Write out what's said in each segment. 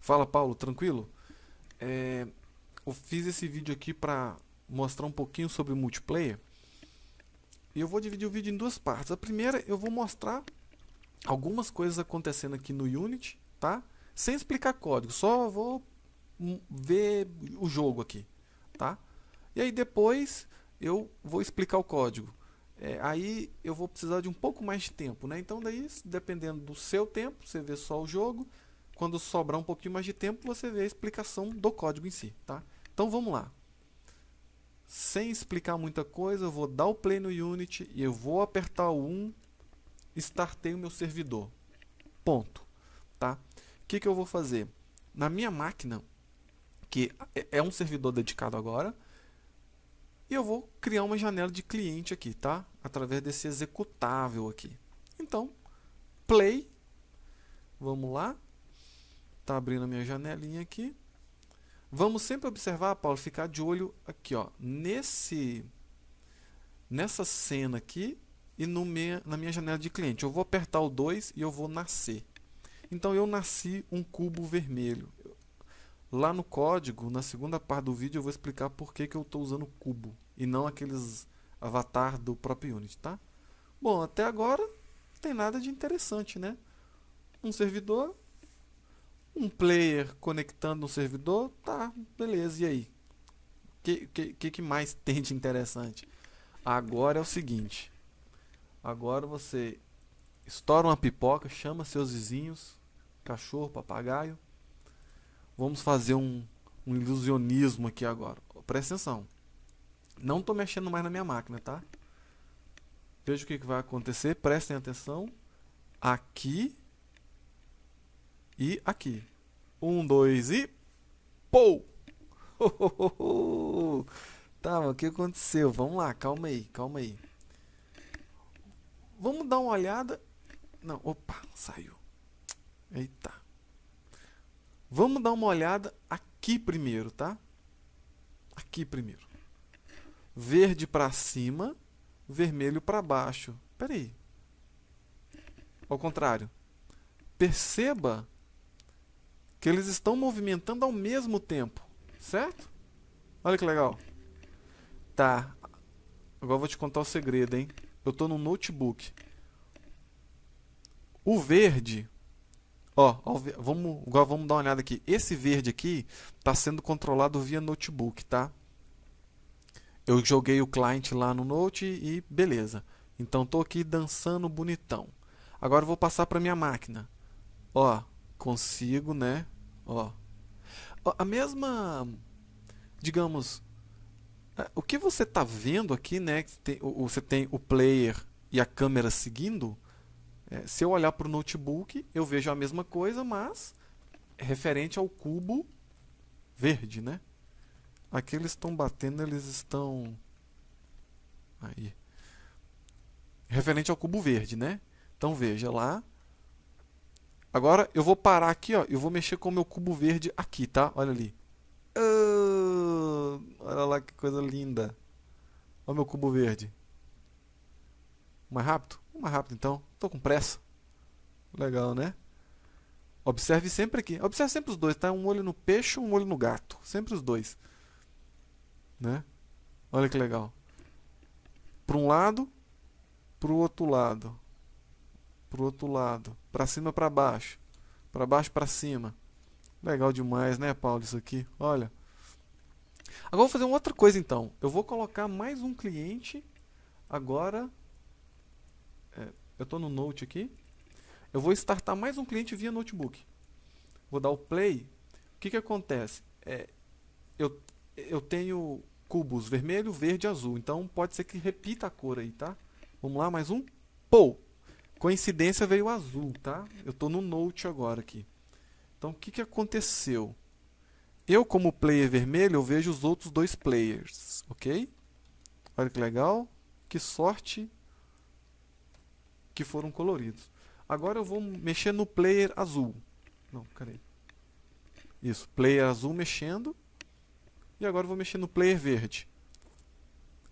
Fala, Paulo, tranquilo? Eu fiz esse vídeo aqui para mostrar um pouquinho sobre o multiplayer e eu vou dividir o vídeo em duas partes. A primeira eu vou mostrar algumas coisas acontecendo aqui no Unity, tá? Sem explicar código, só vou ver o jogo aqui, tá? E aí depois eu vou explicar o código. Aí eu vou precisar de um pouco mais de tempo, né? Então daí, dependendo do seu tempo, você vê só o jogo. Quando sobrar um pouquinho mais de tempo, você vê a explicação do código em si, tá? Então vamos lá. Sem explicar muita coisa, eu vou dar o play no Unity e eu vou apertar o 1, startei o meu servidor. Ponto, tá? O que eu vou fazer? Na minha máquina, que é um servidor dedicado agora, e eu vou criar uma janela de cliente aqui, tá? Através desse executável aqui. Então, play. Vamos lá. Tá abrindo a minha janelinha aqui. Vamos sempre observar, Paulo, ficar de olho aqui, ó, nessa cena aqui e na minha janela de cliente. Eu vou apertar o 2 e eu vou nascer. Então eu nasci um cubo vermelho. Lá no código, na segunda parte do vídeo, eu vou explicar por que eu estou usando cubo e não aqueles avatar do próprio Unity, tá? Bom, até agora não tem nada de interessante, né? Um servidor, um player conectando no servidor, tá, beleza, e aí? O que mais tem de interessante? Agora é o seguinte, agora você estoura uma pipoca, chama seus vizinhos, cachorro, papagaio, vamos fazer um ilusionismo aqui agora. Presta atenção, não estou mexendo mais na minha máquina, tá? Veja o que vai acontecer, prestem atenção, aqui e aqui. 1, 2 e... Pou! Tá, mas o que aconteceu? Vamos lá, calma aí, calma aí. Vamos dar uma olhada... Não, opa, saiu. Eita. Vamos dar uma olhada aqui primeiro, tá? Aqui primeiro. Verde para cima, vermelho para baixo. Espera aí. Ao contrário. Perceba que eles estão movimentando ao mesmo tempo, certo? Olha que legal. Tá, agora eu vou te contar o segredo, hein? Eu estou no notebook. O verde, ó, agora vamos dar uma olhada aqui. Esse verde aqui está sendo controlado via notebook, tá? Eu joguei o client lá no Note e beleza. Então estou aqui dançando bonitão. Agora eu vou passar para minha máquina. Ó, consigo, né? Ó, a mesma, digamos, o que você está vendo aqui, né? Você tem o player e a câmera seguindo. Se eu olhar para o notebook, eu vejo a mesma coisa, mas referente ao cubo verde, né? Aqui eles estão batendo, eles estão aí. Referente ao cubo verde, né? Então veja lá. Agora eu vou parar aqui, ó, eu vou mexer com o meu cubo verde aqui, tá? Olha ali. Olha lá que coisa linda. Olha o meu cubo verde. Mais rápido? Mais rápido então. Tô com pressa. Legal, né? Observe sempre aqui. Observe sempre os dois, tá? Um olho no peixe, um olho no gato. Sempre os dois. Né? Olha que legal. Para um lado, para o outro lado. Pro outro lado, para cima, para baixo para cima. Legal demais, né, Paulo, isso aqui? Olha. Agora eu vou fazer uma outra coisa então. Eu vou colocar mais um cliente. Agora eu estou no Note aqui. Eu vou startar mais um cliente via notebook. Vou dar o play. O que acontece? Eu tenho cubos vermelho, verde e azul. Então pode ser que repita a cor aí, tá? Vamos lá, mais um. Pou! Coincidência, veio azul, tá? Eu estou no Note agora aqui. Então, o que aconteceu? Eu, como player vermelho, eu vejo os outros dois players, ok? Olha que legal. Que sorte que foram coloridos. Agora eu vou mexer no player azul. Não, cadê? Isso, player azul mexendo. E agora eu vou mexer no player verde.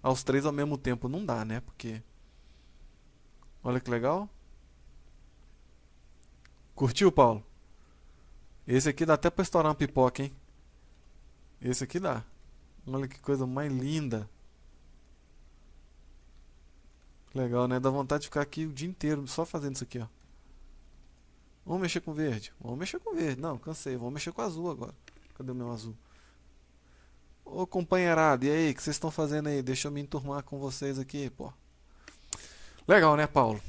Aos três ao mesmo tempo não dá, né? Porque... Olha que legal. Curtiu, Paulo? Esse aqui dá até para estourar uma pipoca, hein? Esse aqui dá. Olha que coisa mais linda. Legal, né? Dá vontade de ficar aqui o dia inteiro só fazendo isso aqui, ó. Vamos mexer com verde. Vamos mexer com verde. Não, cansei. Vamos mexer com azul agora. Cadê o meu azul? Ô companheirado, e aí? O que vocês estão fazendo aí? Deixa eu me enturmar com vocês aqui, pô. Legal, né, Paulo?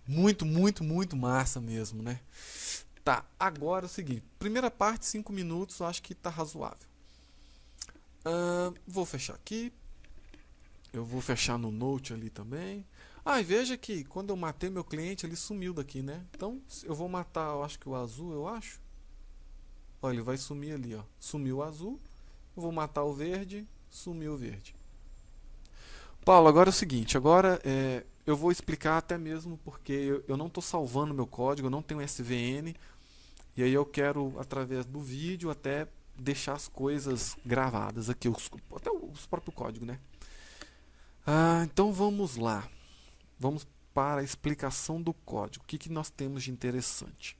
Muito, muito, muito massa mesmo, né? Tá, agora é o seguinte. Primeira parte, 5 minutos, eu acho que tá razoável. Vou fechar aqui. Eu vou fechar no Note ali também. Ah, e veja que quando eu matei meu cliente, ele sumiu daqui, né? Então, eu vou matar, eu acho que o azul, eu acho. Olha, ele vai sumir ali, ó. Sumiu o azul. Eu vou matar o verde, sumiu o verde. Paulo, agora é o seguinte, agora eu vou explicar até mesmo porque eu não estou salvando meu código, eu não tenho SVN, e aí eu quero, através do vídeo, até deixar as coisas gravadas aqui, até os próprios códigos, né? Então vamos lá. Vamos para a explicação do código. O que nós temos de interessante?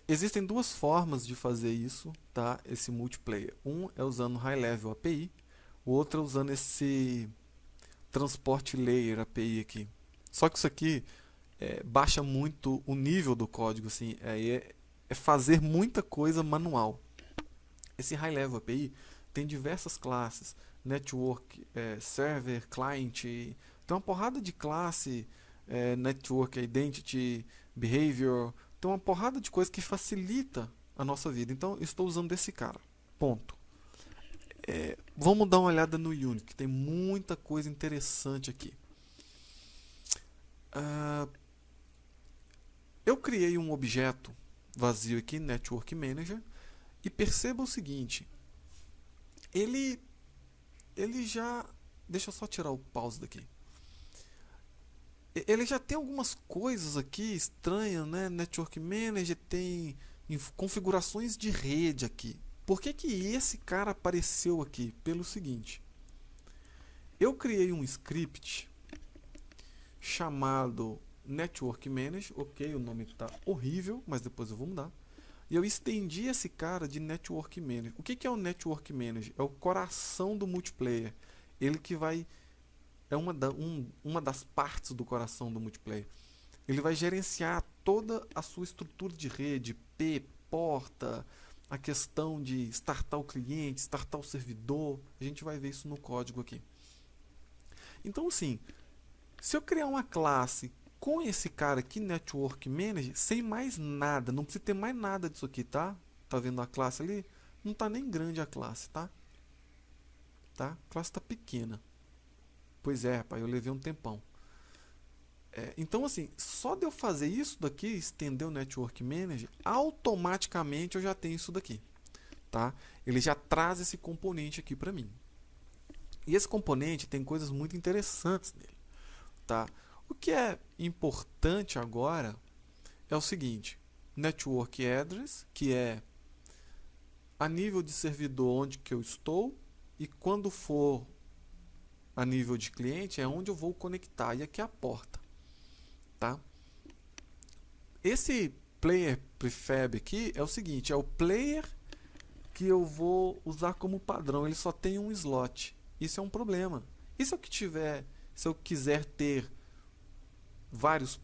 Existem duas formas de fazer isso, tá? Esse multiplayer. Um é usando High Level API, o outro é usando esse Transport Layer API aqui. Só que isso aqui baixa muito o nível do código, assim, é fazer muita coisa manual. Esse High Level API tem diversas classes, Network, Server, Client, tem uma porrada de classe, Network Identity, Behavior, tem uma porrada de coisa que facilita a nossa vida. Então, eu estou usando esse cara. Ponto. Vamos dar uma olhada no Unity, que tem muita coisa interessante aqui. Eu criei um objeto vazio aqui, Network Manager, e perceba o seguinte. Ele já... Deixa eu só tirar o pause daqui. Ele já tem algumas coisas aqui estranhas, né? Network Manager tem configurações de rede aqui. Por que esse cara apareceu aqui? Pelo seguinte. Eu criei um script chamado Network Manager. Ok, o nome está horrível, mas depois eu vou mudar. E eu estendi esse cara de Network Manager. O que é o Network Manager? É o coração do multiplayer. Ele que vai... É uma das partes do coração do multiplayer. Ele vai gerenciar toda a sua estrutura de rede, IP, porta, a questão de startar o cliente, startar o servidor. A gente vai ver isso no código aqui. Então, assim, se eu criar uma classe com esse cara aqui, Network Manager, sem mais nada, não precisa ter mais nada disso aqui, tá? Tá vendo a classe ali? Não tá nem grande a classe, tá? A classe tá pequena. Pois é, rapaz, eu levei um tempão. Então, assim, só de eu fazer isso daqui, estender o Network Manager, automaticamente eu já tenho isso daqui. Tá? Ele já traz esse componente aqui para mim. E esse componente tem coisas muito interessantes nele. Tá? O que é importante agora é o seguinte. Network Address, que é a nível de servidor onde que eu estou, e quando for a nível de cliente é onde eu vou conectar, e aqui é a porta, tá? Esse player prefab aqui é o seguinte, é o player que eu vou usar como padrão, ele só tem um slot. Isso é um problema. E se eu quiser ter vários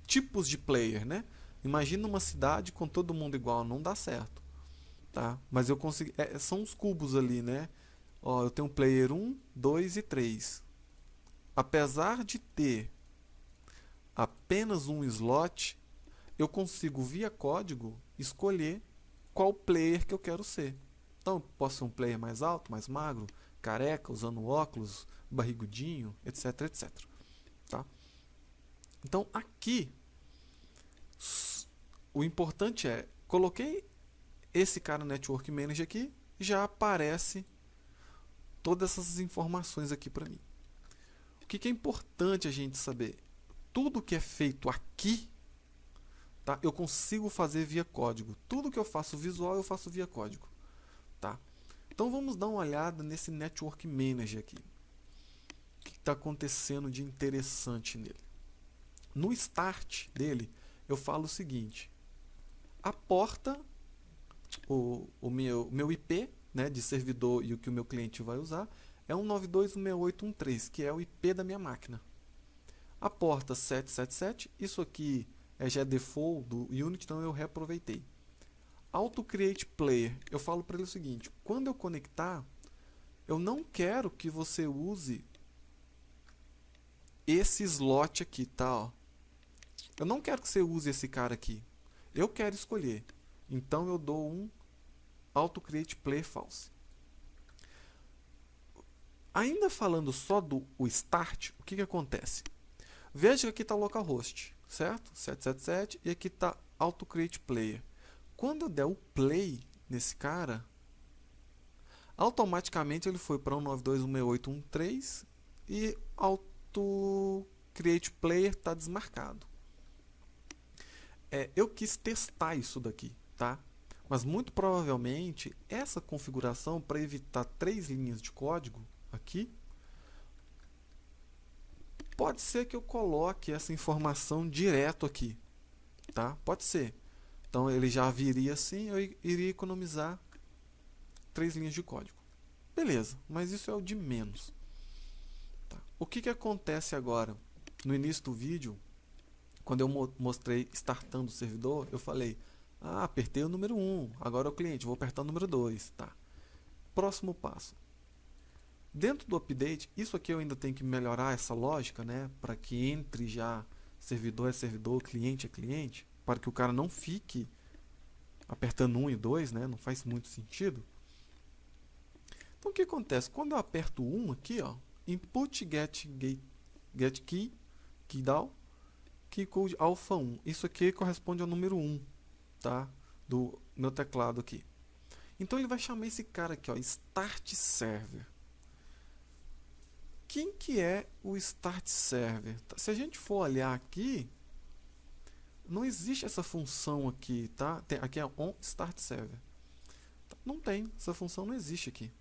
tipos de player, né? Imagina uma cidade com todo mundo igual, não dá certo, tá? Mas eu consigo, são os cubos ali, né? Ó, eu tenho player 1, 2 e 3. Apesar de ter apenas um slot, eu consigo via código escolher qual player que eu quero ser. Então, eu posso ser um player mais alto, mais magro, careca, usando óculos, barrigudinho, etc, etc. Tá? Então, aqui, o importante é, coloquei esse cara Network Manager aqui, já aparece todas essas informações aqui para mim. O que é importante a gente saber? Tudo que é feito aqui, tá? Eu consigo fazer via código. Tudo que eu faço visual, eu faço via código. Tá? Então vamos dar uma olhada nesse Network Manager aqui. O que está acontecendo de interessante nele? No start dele, eu falo o seguinte. a porta, o meu IP, né, de servidor e o que o meu cliente vai usar é 192.168.1.3, que é o IP da minha máquina. A porta 777, isso aqui já é default do Unity, então eu reaproveitei. Auto Create Player, eu falo para ele o seguinte: quando eu conectar, eu não quero que você use esse slot aqui, tá? Ó. Eu não quero que você use esse cara aqui. Eu quero escolher. Então eu dou um Auto Create Player False. Ainda falando só do Start, o que acontece? Veja que aqui está localhost, certo? 777 e aqui está Auto Create Player. Quando eu der o play nesse cara, automaticamente ele foi para 192.168.1.3 e Auto Create Player está desmarcado. Eu quis testar isso daqui, tá? Mas muito provavelmente essa configuração, para evitar 3 linhas de código aqui, pode ser que eu coloque essa informação direto aqui, tá? Pode ser. Então ele já viria assim, eu iria economizar 3 linhas de código. Beleza, mas isso é o de menos. Tá. O que acontece agora? No início do vídeo, quando eu mostrei startando o servidor, eu falei, apertei o número 1, agora é o cliente, vou apertar o número 2. Tá. Próximo passo. Dentro do update, isso aqui eu ainda tenho que melhorar essa lógica, né, para que entre já servidor é servidor, cliente é cliente, para que o cara não fique apertando 1 e 2, né, não faz muito sentido. Então o que acontece? Quando eu aperto 1 aqui, ó, input get key down, key code alpha 1. Isso aqui corresponde ao número 1, tá, do meu teclado aqui. Então ele vai chamar esse cara aqui, ó, start server. Quem que é o Start Server? Se a gente for olhar aqui, não existe essa função aqui, tá? Aqui é on Start Server. Não tem, essa função não existe aqui.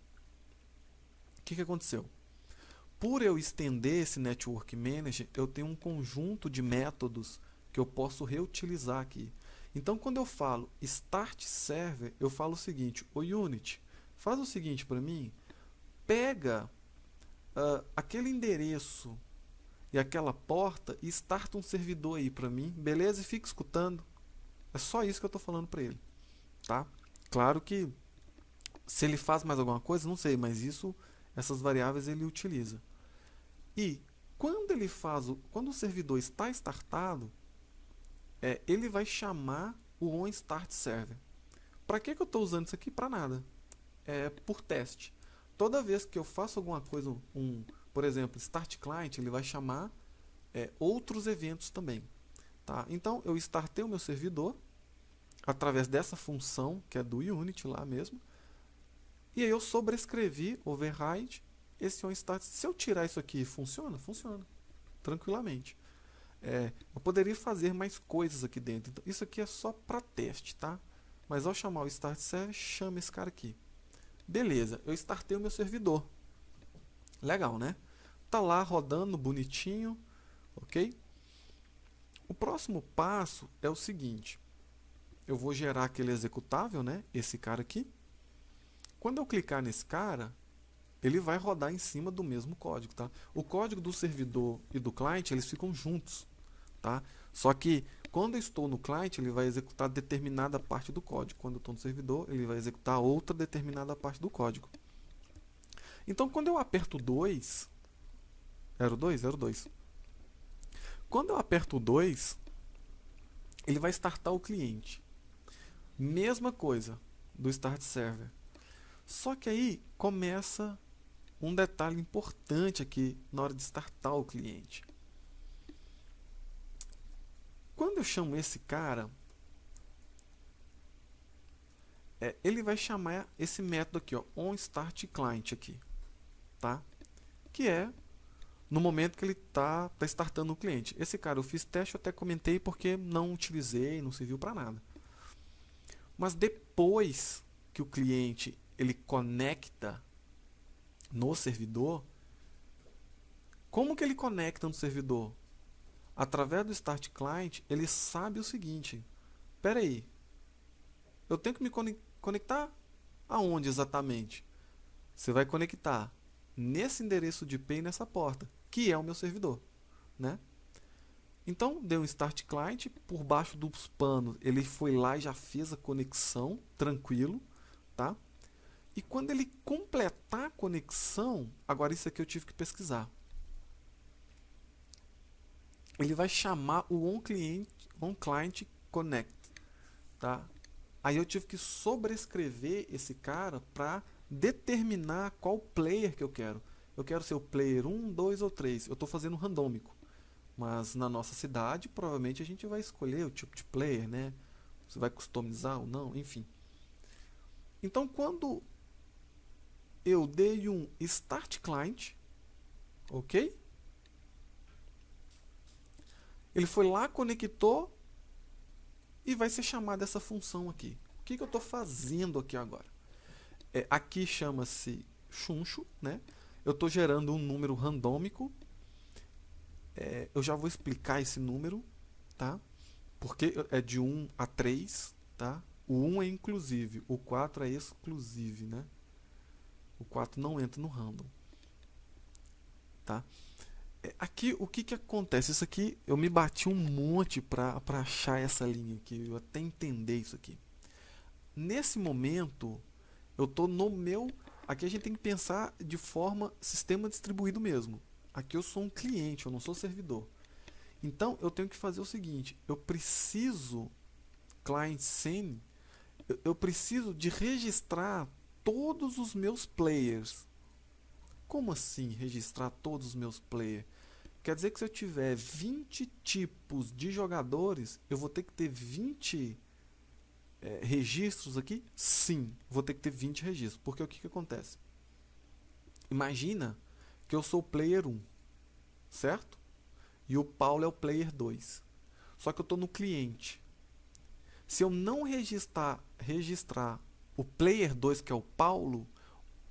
O que aconteceu? Por eu estender esse Network Manager, eu tenho um conjunto de métodos que eu posso reutilizar aqui. Então, quando eu falo Start Server, eu falo o seguinte: o Unity, faz o seguinte para mim, pega aquele endereço e aquela porta e starta um servidor aí para mim, beleza? E fica escutando. É só isso que eu estou falando para ele, tá? Claro que se ele faz mais alguma coisa, não sei, mas essas variáveis ele utiliza. E quando quando o servidor está startado, ele vai chamar o onStartServer. Para que eu estou usando isso aqui? Para nada. É por teste. Toda vez que eu faço alguma coisa, por exemplo, Start Client, ele vai chamar outros eventos também. Tá? Então, eu startei o meu servidor através dessa função, que é do Unity lá mesmo, e aí eu sobrescrevi, override, esse onStart. Se eu tirar isso aqui, funciona? Funciona, tranquilamente. Eu poderia fazer mais coisas aqui dentro. Então, isso aqui é só para teste, tá? Mas ao chamar o Start Server, chama esse cara aqui. Beleza, eu startei o meu servidor. Legal, né? Tá lá rodando bonitinho, ok? O próximo passo é o seguinte: eu vou gerar aquele executável, né? Esse cara aqui. Quando eu clicar nesse cara, ele vai rodar em cima do mesmo código, tá? O código do servidor e do cliente, eles ficam juntos, tá? Só que quando eu estou no cliente, ele vai executar determinada parte do código. Quando eu estou no servidor, ele vai executar outra determinada parte do código. Então, quando eu aperto 2, era o 2? Era o 2. Quando eu aperto o 2, ele vai startar o cliente. Mesma coisa do Start Server. Só que aí começa um detalhe importante aqui na hora de startar o cliente. Quando eu chamo esse cara, ele vai chamar esse método aqui, ó, onStartClient aqui, tá? Que é no momento que ele está startando o cliente. Esse cara eu fiz teste, eu até comentei porque não utilizei, não serviu para nada. Mas depois que o cliente ele conecta no servidor, como que ele conecta no servidor? Através do Start Client, ele sabe o seguinte: espera aí, eu tenho que me conectar aonde exatamente? Você vai conectar nesse endereço de IP e nessa porta, que é o meu servidor, né? Então, deu um Start Client, por baixo dos panos, ele foi lá e já fez a conexão, tranquilo, tá? E quando ele completar a conexão, agora isso aqui eu tive que pesquisar. Ele vai chamar o onClient Connect, tá? Aí eu tive que sobrescrever esse cara para determinar qual player que eu quero. Eu quero ser o player 1, 2 ou 3. Eu estou fazendo randômico. Mas na nossa cidade, provavelmente a gente vai escolher o tipo de player, né? Você vai customizar ou não, enfim. Então, quando eu dei um Start Client, ok? Ele foi lá, conectou e vai ser chamada essa função aqui. O que eu estou fazendo aqui agora? Aqui chama-se chuncho, né? Eu estou gerando um número randômico. Eu já vou explicar esse número, tá? Porque é de 1 a 3, tá? O 1 é inclusive, o 4 é exclusive, né? O 4 não entra no random, tá? Aqui, o que acontece? Isso aqui, eu me bati um monte para achar essa linha aqui, eu até entender isso aqui. Nesse momento, eu estou no meu... Aqui a gente tem que pensar de forma sistema distribuído mesmo. Aqui eu sou um cliente, eu não sou servidor. Então, eu tenho que fazer o seguinte, eu preciso, client scene, eu preciso de registrar todos os meus players. Como assim registrar todos os meus players? Quer dizer que se eu tiver 20 tipos de jogadores, eu vou ter que ter 20 registros aqui? Sim, vou ter que ter 20 registros. Porque o que acontece? Imagina que eu sou o player 1, certo? E o Paulo é o player 2. Só que eu estou no cliente. Se eu não registrar o player 2, que é o Paulo,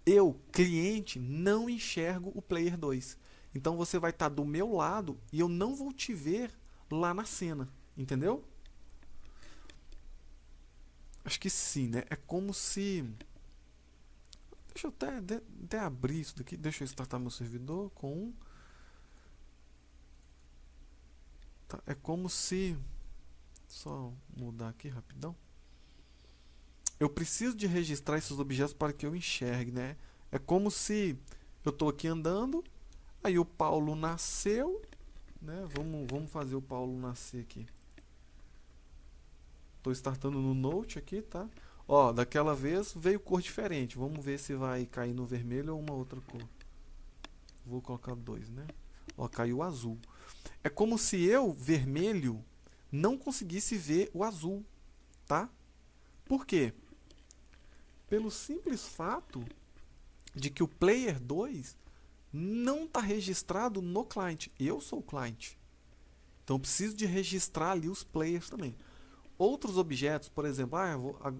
eu, cliente, não enxergo o player 2. Então você vai estar do meu lado e eu não vou te ver lá na cena. Entendeu? Acho que sim, né? É como se... Deixa eu até abrir isso daqui. Deixa eu startar meu servidor com um... Tá, é como se... Só mudar aqui rapidão. Eu preciso de registrar esses objetos para que eu enxergue, né? É como se eu estou aqui andando, aí o Paulo nasceu, né? Vamos fazer o Paulo nascer aqui. Estou startando no Note aqui, tá? Ó, daquela vez veio cor diferente. Vamos ver se vai cair no vermelho ou uma outra cor. Vou colocar 2, né? Ó, caiu azul. É como se eu, vermelho, não conseguisse ver o azul, tá? Por quê? Pelo simples fato de que o player 2 não está registrado no cliente. Eu sou o cliente. Então eu preciso de registrar ali os players também. Outros objetos, por exemplo,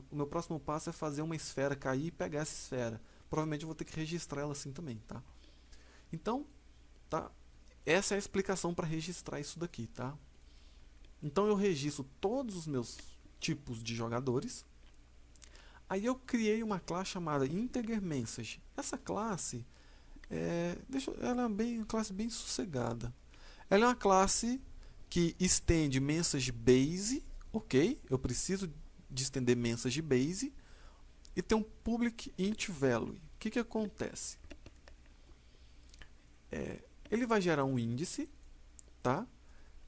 o meu próximo passo é fazer uma esfera cair e pegar essa esfera. Provavelmente eu vou ter que registrar ela assim também, tá? Então, tá? Essa é a explicação para registrar isso daqui, tá? Então eu registro todos os meus tipos de jogadores. Aí eu criei uma classe chamada IntegerMessage. Essa classe ela é uma classe bem sossegada. Ela é uma classe que estende message base, ok? Eu preciso de estender message base e tem um public int value. O que acontece? Ele vai gerar um índice, tá?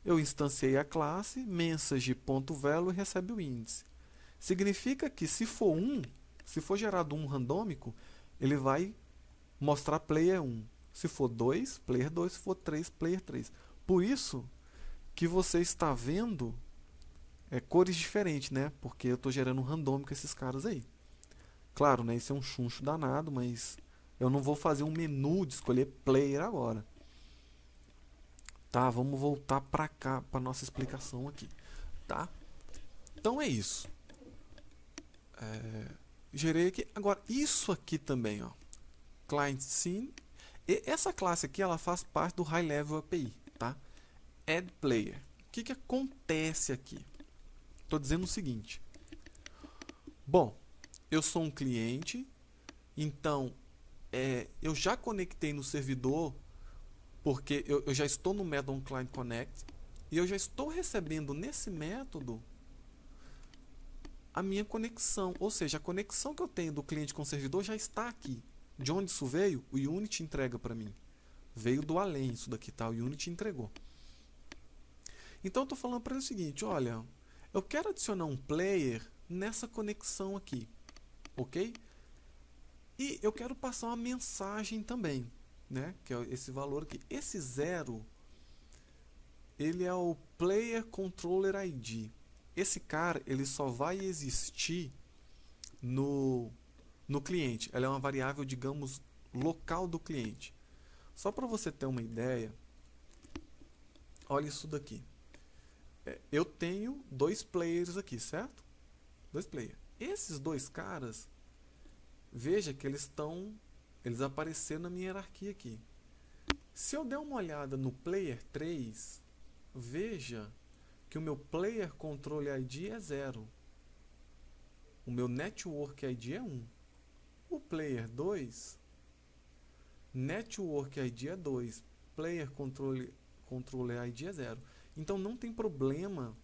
Eu instanciei a classe, message.value recebe o índice. Significa que se for se for gerado um randômico, ele vai mostrar player 1. Se for 2, player 2. Se for 3, player 3. Por isso que você está vendo cores diferentes, né? Porque eu estou gerando um randômico esses caras aí. Claro, né? Isso é um chuncho danado, mas eu não vou fazer um menu de escolher player agora. Tá, vamos voltar para cá, para nossa explicação aqui, tá? Então é isso. Gerei aqui. Agora, isso aqui também, ó. Client Scene. E essa classe aqui, ela faz parte do High Level API, tá? Add Player. O que acontece aqui? Estou dizendo o seguinte. Bom, eu sou um cliente, então eu já conectei no servidor, porque eu já estou no método Client Connect, e eu já estou recebendo nesse método a minha conexão, ou seja, a conexão que eu tenho do cliente com o servidor já está aqui. De onde isso veio? O Unity entrega para mim. Veio do além isso daqui, tá? O Unity entregou. Então eu estou falando para ele o seguinte, olha, eu quero adicionar um player nessa conexão aqui, ok? E eu quero passar uma mensagem também, né? Que é esse valor aqui. Esse 0, ele é o Player Controller ID. Esse cara, ele só vai existir no cliente. Ela é uma variável, digamos, local do cliente. Só para você ter uma ideia, olha isso daqui. Eu tenho 2 players aqui, certo? 2 players. Esses 2 caras, veja que eles apareceram na minha hierarquia aqui. Se eu der uma olhada no player 3, veja que o meu Player Control ID é 0. O meu Network ID é 1. O Player 2, Network ID é 2. Player Control ID é 0. Então não tem problema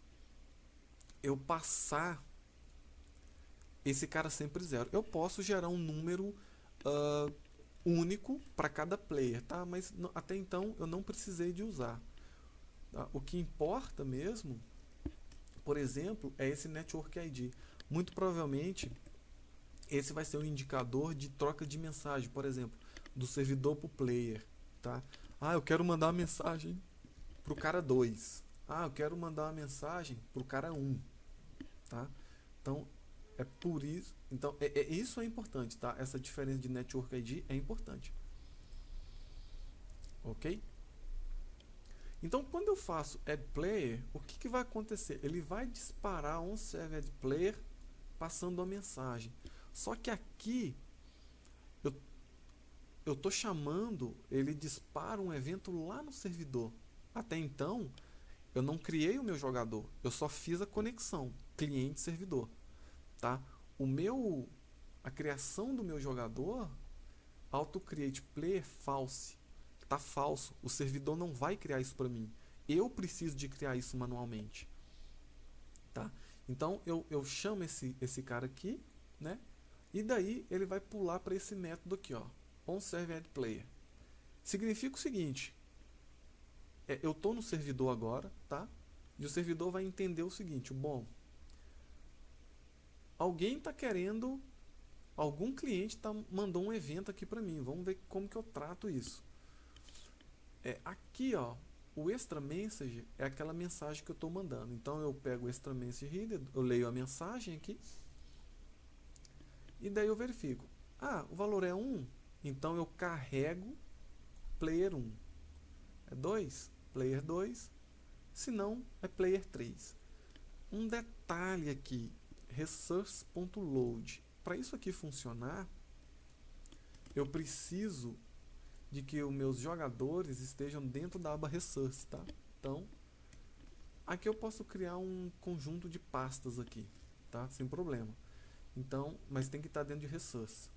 eu passar esse cara sempre 0. Eu posso gerar um número único para cada player, tá? Mas até então eu não precisei de usar. Tá? O que importa mesmo, por exemplo, é esse Network ID. Muito provavelmente esse vai ser um indicador de troca de mensagem, por exemplo, do servidor para o player. Tá? Ah, eu quero mandar uma mensagem para o cara 2. Ah, eu quero mandar uma mensagem para o cara 1. Tá? Então, é por isso. Então, isso é importante, tá? Essa diferença de Network ID é importante. Ok? Então, quando eu faço Add Player, o que vai acontecer? Ele vai disparar um serve Add Player passando a mensagem. Só que aqui, eu estou chamando, ele dispara um evento lá no servidor. Até então, eu não criei o meu jogador, eu só fiz a conexão cliente-servidor. Tá? A criação do meu jogador, AutoCreatePlayer false. Tá falso. O servidor não vai criar isso para mim. Eu preciso de criar isso manualmente. Tá? Então eu chamo esse cara aqui, né? E daí ele vai pular para esse método aqui, ó, onServeAddPlayer. Significa o seguinte: eu estou no servidor agora, tá? E o servidor vai entender o seguinte: bom, algum cliente mandou um evento aqui para mim. Vamos ver como que eu trato isso. Aqui, ó, o extra message é aquela mensagem que eu estou mandando. Então eu pego o extra message reader, eu leio a mensagem aqui e daí eu verifico. Ah, o valor é 1, então eu carrego player 1. É 2, player 2, se não é player 3. Um detalhe aqui, resource.load. Para isso aqui funcionar, eu preciso de que os meus jogadores estejam dentro da aba Resource, tá? Então, aqui eu posso criar um conjunto de pastas aqui, tá? Sem problema. Então, mas tem que estar dentro de Resource.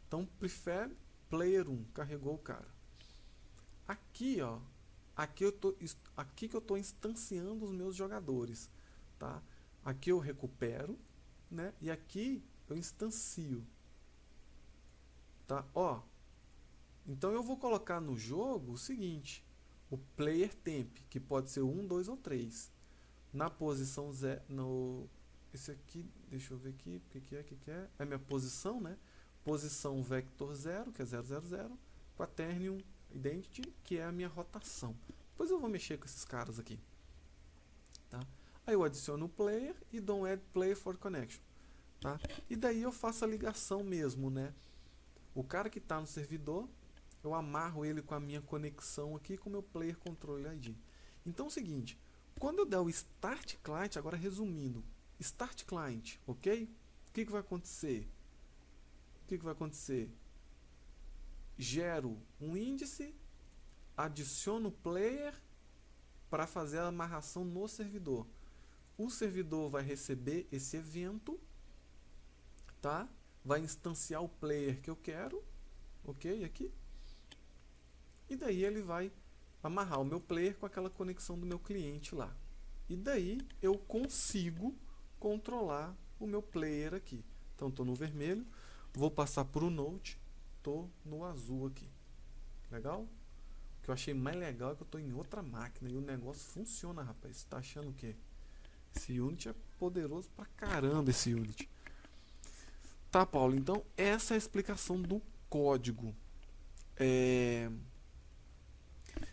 Então, prefere player 1, carregou o cara. Aqui, ó, aqui que eu estou instanciando os meus jogadores, tá? Aqui eu recupero, né? E aqui eu instancio. Tá? Ó, então eu vou colocar no jogo o seguinte: o player temp, que pode ser 1, 2 ou 3. Na posição 0, esse aqui, deixa eu ver aqui, o que é? É minha posição, né? Posição vector 0, que é 0, 0, 0, quaternium identity, que é a minha rotação. Depois eu vou mexer com esses caras aqui. Tá? Aí eu adiciono o player e dou um add player for connection. Tá? E daí eu faço a ligação mesmo, né? O cara que está no servidor, eu amarro ele com a minha conexão aqui com o meu Player Control ID. Então é o seguinte, quando eu der o Start Client, agora resumindo, Start Client, ok? O que vai acontecer? Gero um índice, adiciono o player para fazer a amarração no servidor. O servidor vai receber esse evento, tá? Vai instanciar o player que eu quero, ok? Aqui. E daí ele vai amarrar o meu player com aquela conexão do meu cliente lá. E daí eu consigo controlar o meu player aqui. Então estou no vermelho, vou passar para o Note, estou no azul aqui. Legal? O que eu achei mais legal é que eu estou em outra máquina e o negócio funciona, rapaz. Você tá achando o quê? Esse Unity é poderoso pra caramba, esse Unity. Tá, Paulo, então essa é a explicação do código.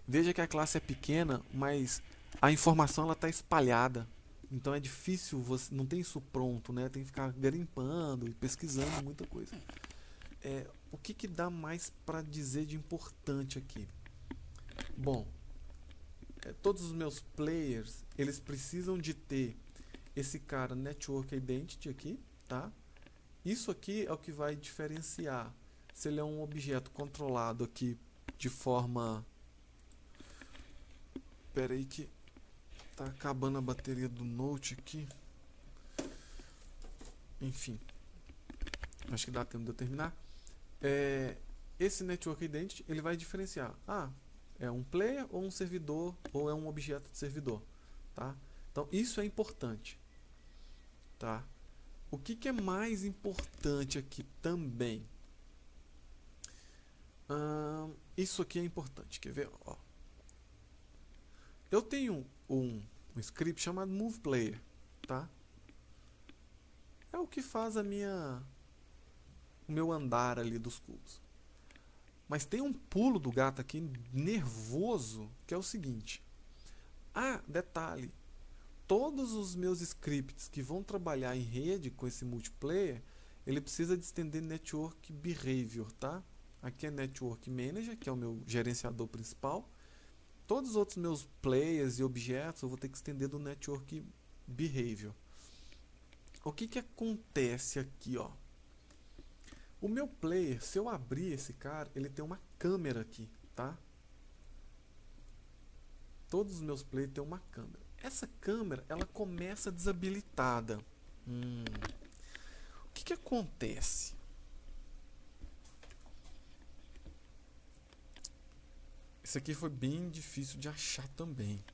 Veja que a classe é pequena, mas a informação ela está espalhada. Então é difícil, você não tem isso pronto, né? Tem que ficar garimpando e pesquisando muita coisa. O que dá mais para dizer de importante aqui? Bom, todos os meus players, eles precisam de ter esse cara Network Identity aqui, tá? Isso aqui é o que vai diferenciar se ele é um objeto controlado aqui de forma... Espera aí que tá acabando a bateria do Note aqui. Enfim, acho que dá tempo de eu terminar. Esse Network Identity ele vai diferenciar. É um player ou um servidor ou é um objeto de servidor, tá? Então isso é importante, tá? O que é mais importante aqui também? Isso aqui é importante, quer ver? Ó. Eu tenho um script chamado movePlayer, tá? É o que faz o meu andar ali dos cubos. Mas tem um pulo do gato aqui nervoso, que é o seguinte. Detalhe. Todos os meus scripts que vão trabalhar em rede com esse multiplayer, ele precisa de estender Network Behavior, tá? Aqui é Network Manager, que é o meu gerenciador principal. Todos os outros meus players e objetos eu vou ter que estender do Network Behavior. O que acontece aqui, ó? O meu player, se eu abrir esse cara, ele tem uma câmera aqui, tá? Todos os meus players têm uma câmera. Essa câmera, ela começa desabilitada. O que acontece? Isso aqui foi bem difícil de achar também.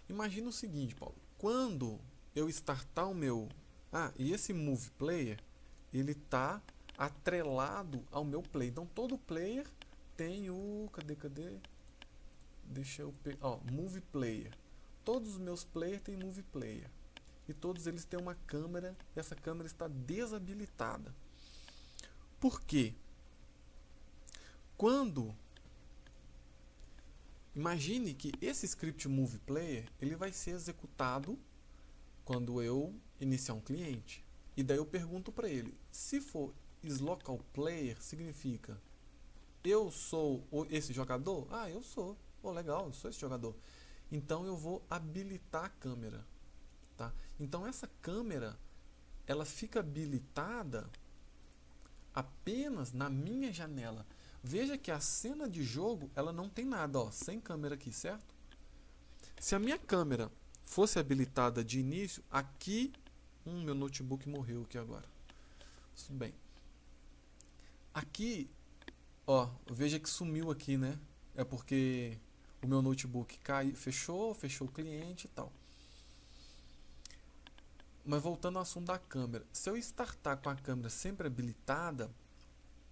Imagina o seguinte, Paulo. Quando eu startar o meu... e esse Move Player, ele está atrelado ao meu player. Então, todo player tem o... Cadê? Deixa eu... Move Player. Todos os meus players têm Move Player. E todos eles têm uma câmera. E essa câmera está desabilitada. Por quê? Imagine que esse script Move Player, ele vai ser executado quando eu iniciar um cliente. E daí eu pergunto para ele, se for isLocal Player, significa eu sou esse jogador? Eu sou. Legal, eu sou esse jogador. Então eu vou habilitar a câmera. Tá? Então essa câmera, ela fica habilitada apenas na minha janela. Veja que a cena de jogo, ela não tem nada, ó, sem câmera aqui, certo? Se a minha câmera fosse habilitada de início, aqui... meu notebook morreu aqui agora. Tudo bem. Aqui, ó, veja que sumiu aqui, né? É porque o meu notebook fechou o cliente e tal. Mas voltando ao assunto da câmera. Se eu startar com a câmera sempre habilitada,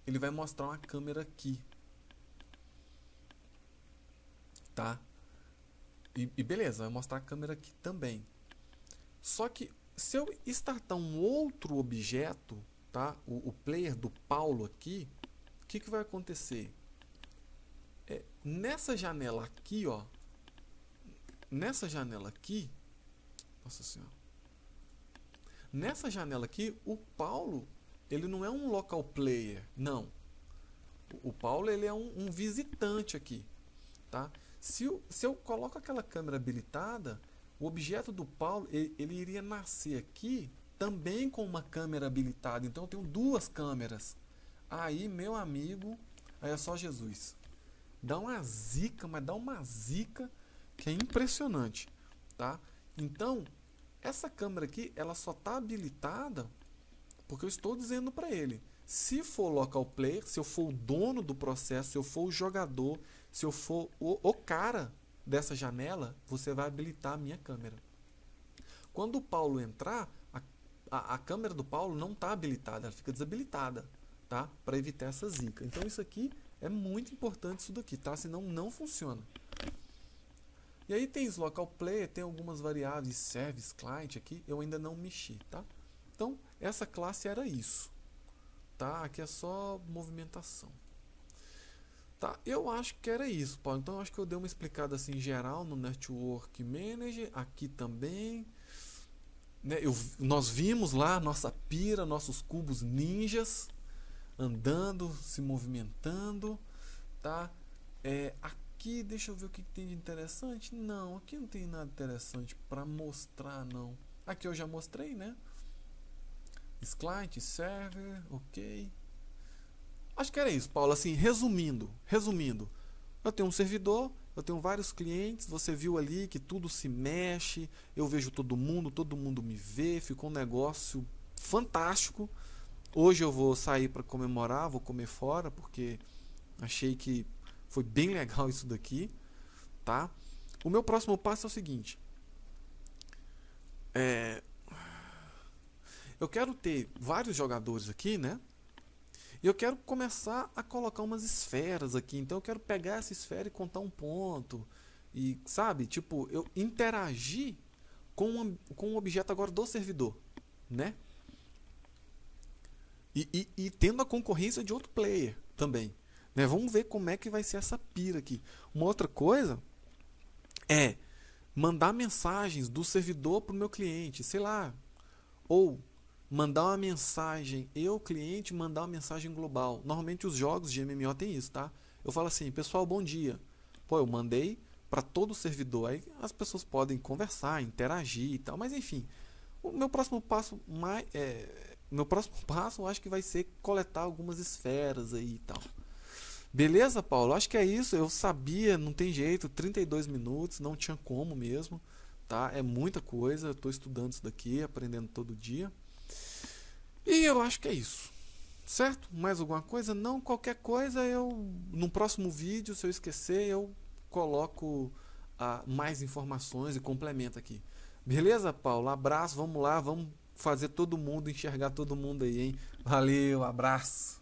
ele vai mostrar uma câmera aqui. Tá? E beleza, vai mostrar a câmera aqui também. Só que se eu startar um outro objeto, tá? O player do Paulo aqui, o que vai acontecer? Nessa janela aqui, ó. Nessa janela aqui, nossa senhora. Nessa janela aqui, o Paulo, ele não é um local player, não. O Paulo, ele é um visitante aqui, tá? Se eu coloco aquela câmera habilitada, o objeto do Paulo, ele iria nascer aqui também com uma câmera habilitada. Então eu tenho duas câmeras. Aí, meu amigo, aí é só Jesus. Dá uma zica, mas dá uma zica que é impressionante, tá? Então, essa câmera aqui, ela só está habilitada porque eu estou dizendo para ele. Se for local player, se eu for o dono do processo, se eu for o jogador, se eu for o cara dessa janela, você vai habilitar a minha câmera. Quando o Paulo entrar, a câmera do Paulo não está habilitada, ela fica desabilitada, tá? Para evitar essa zica. Então isso aqui é muito importante, isso daqui, tá? Senão não funciona. E aí tem os local player, tem algumas variáveis service client aqui, eu ainda não mexi, tá? Então essa classe era isso, tá? Aqui é só movimentação. Tá, eu acho que era isso, Paulo. Então eu acho que eu dei uma explicada assim geral no Network Manager, aqui também. Né, nós vimos lá nossa pira, nossos cubos ninjas andando, se movimentando, tá? Aqui, deixa eu ver o que tem de interessante. Não, aqui não tem nada interessante para mostrar, não. Aqui eu já mostrei, né? Client, server, ok. Acho que era isso, Paulo. Assim, resumindo, eu tenho um servidor, eu tenho vários clientes, você viu ali que tudo se mexe, eu vejo todo mundo me vê, ficou um negócio fantástico. Hoje eu vou sair para comemorar, vou comer fora, porque achei que foi bem legal isso daqui, tá? O meu próximo passo é o seguinte. Eu quero ter vários jogadores aqui, né? E eu quero começar a colocar umas esferas aqui. Então eu quero pegar essa esfera e contar um ponto. E, sabe, tipo, eu interagir com um objeto agora do servidor, né? E tendo a concorrência de outro player também, né? Vamos ver como é que vai ser essa pira aqui. Uma outra coisa é mandar mensagens do servidor para o meu cliente, sei lá. Ou mandar uma mensagem, eu, cliente, mandar uma mensagem global. Normalmente os jogos de MMO tem isso, tá? Eu falo assim, pessoal, bom dia. Pô, eu mandei para todo o servidor. Aí as pessoas podem conversar, interagir e tal. Mas enfim, o meu próximo passo eu acho que vai ser coletar algumas esferas aí e tal. Beleza, Paulo? Acho que é isso. Eu sabia, não tem jeito, 32 minutos, não tinha como mesmo, tá? É muita coisa, eu estou estudando isso daqui, aprendendo todo dia. E eu acho que é isso. Certo? Mais alguma coisa? Não, qualquer coisa no próximo vídeo, se eu esquecer, eu coloco mais informações e complemento aqui. Beleza, Paulo? Abraço, vamos lá, vamos fazer todo mundo, enxergar todo mundo aí, hein? Valeu, abraço.